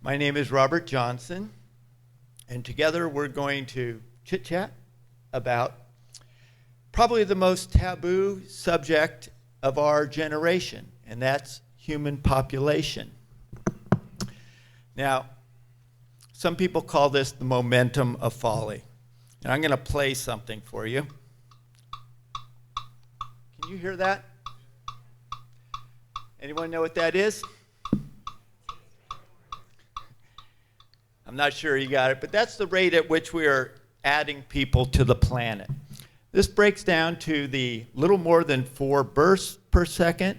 My name is Robert Johnson, and together we're going to chit-chat about probably the most taboo subject of our generation, and that's human population. Now, some people call this the momentum of folly. And I'm going to play something for you. Can you hear that? Anyone know what that is? I'm not sure you got it, but that's the rate at which we are adding people to the planet. This breaks down to the little more than 4 births per second,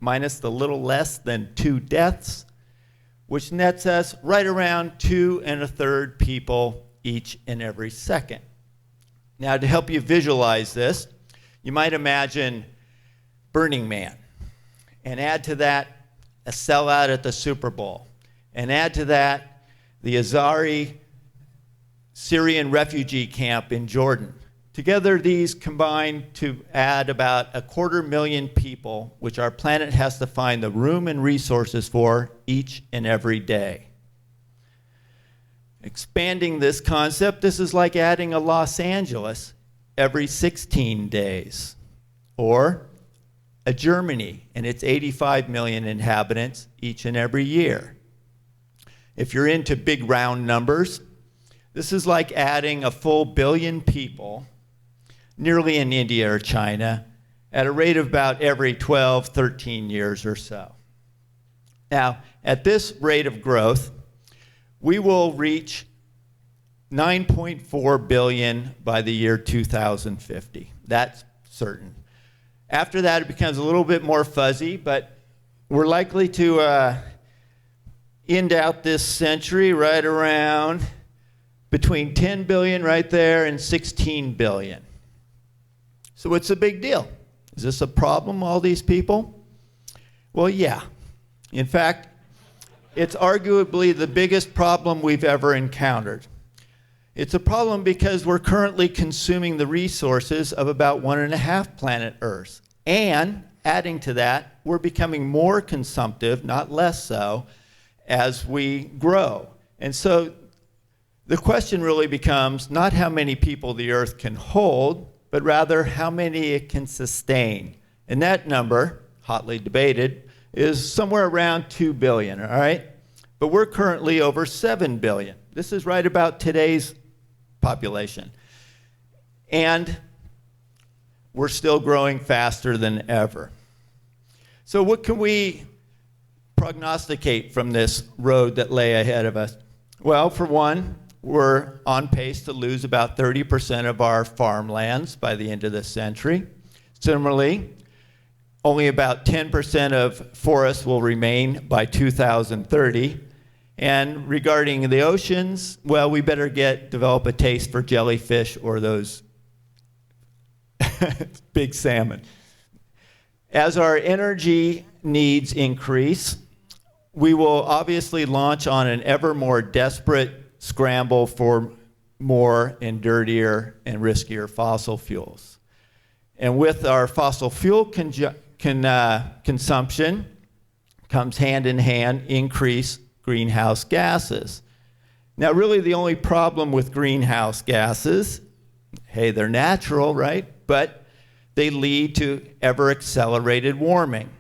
minus the little less than 2 deaths, which nets us right around 2 1/3 people each and every second. Now, to help you visualize this, you might imagine Burning Man, and add to that a sellout at the Super Bowl, and add to that the Azari Syrian refugee camp in Jordan. Together, these combine to add about 250,000 people, which our planet has to find the room and resources for each and every day. Expanding this concept, this is like adding a Los Angeles every 16 days, or a Germany and its 85 million inhabitants each and every year. If you're into big round numbers, this is like adding a full billion people nearly in India or China at a rate of about every 12, 13 years or so. Now, at this rate of growth, we will reach 9.4 billion by the year 2050. That's certain. After that, it becomes a little bit more fuzzy, but we're likely to end out this century right around between 10 billion right there and 16 billion. So what's the big deal? Is this a problem, all these people? Well, yeah. In fact, it's arguably the biggest problem we've ever encountered. It's a problem because we're currently consuming the resources of about 1.5 planet Earth. And adding to that, we're becoming more consumptive, not less so, as we grow. And so the question really becomes not how many people the Earth can hold, but rather how many it can sustain. And that number, hotly debated, is somewhere around 2 billion, all right? But we're currently over 7 billion. This is right about today's population. And we're still growing faster than ever. So what can we prognosticate from this road that lay ahead of us? Well, for one, we're on pace to lose about 30% of our farmlands by the end of this century. Similarly, only about 10% of forests will remain by 2030. And regarding the oceans, well, we better develop a taste for jellyfish or those big salmon. As our energy needs increase, we will obviously launch on an ever more desperate scramble for more and dirtier and riskier fossil fuels. And with our fossil fuel consumption comes hand in hand increased greenhouse gases. Now, really the only problem with greenhouse gases, hey, they're natural, right? But they lead to ever accelerated warming.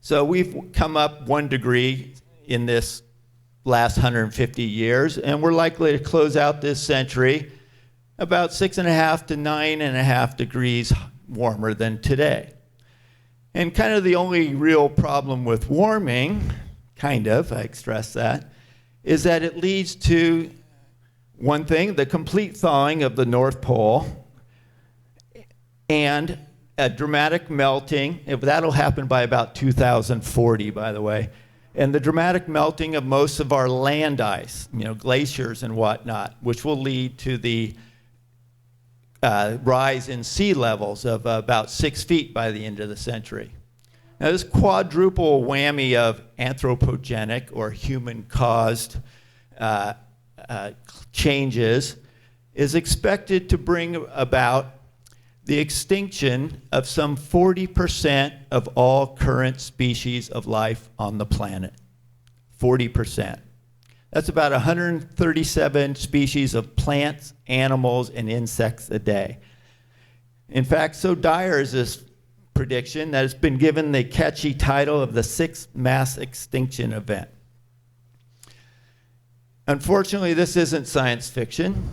So we've come up 1 degree in this last 150 years, and we're likely to close out this century about 6.5 to 9.5 degrees warmer than today. And kind of the only real problem with warming, I stress that, is that it leads to one thing, the complete thawing of the North Pole, and a dramatic melting. That'll happen by about 2040, by the way. And the dramatic melting of most of our land ice, glaciers and whatnot, which will lead to the rise in sea levels of about 6 feet by the end of the century. Now, this quadruple whammy of anthropogenic or human-caused changes is expected to bring about the extinction of some 40% of all current species of life on the planet. 40%. That's about 137 species of plants, animals, and insects a day. In fact, so dire is this prediction that it's been given the catchy title of the sixth mass extinction event. Unfortunately, this isn't science fiction.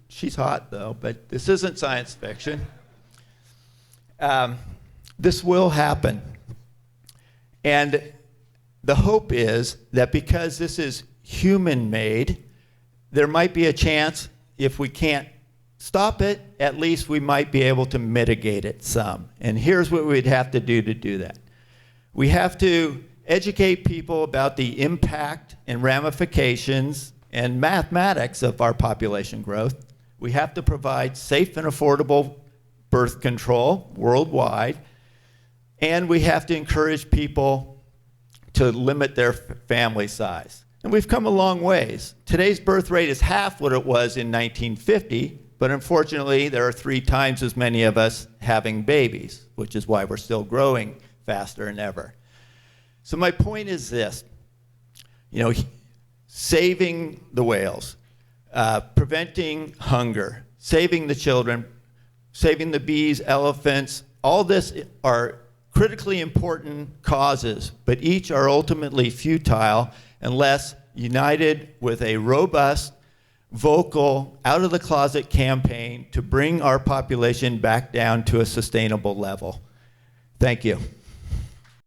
She's hot though, but this isn't science fiction. This will happen. And the hope is that because this is human-made, there might be a chance, if we can't stop it, at least we might be able to mitigate it some. And here's what we'd have to do that. We have to educate people about the impact and ramifications and mathematics of our population growth. We have to provide safe and affordable birth control worldwide. And we have to encourage people to limit their family size. And we've come a long ways. Today's birth rate is half what it was in 1950, but unfortunately there are 3 times as many of us having babies, which is why we're still growing faster than ever. So my point is this, saving the whales, preventing hunger, saving the children, saving the bees, elephants, all this are critically important causes, but each are ultimately futile unless united with a robust, vocal, out-of-the-closet campaign to bring our population back down to a sustainable level. Thank you.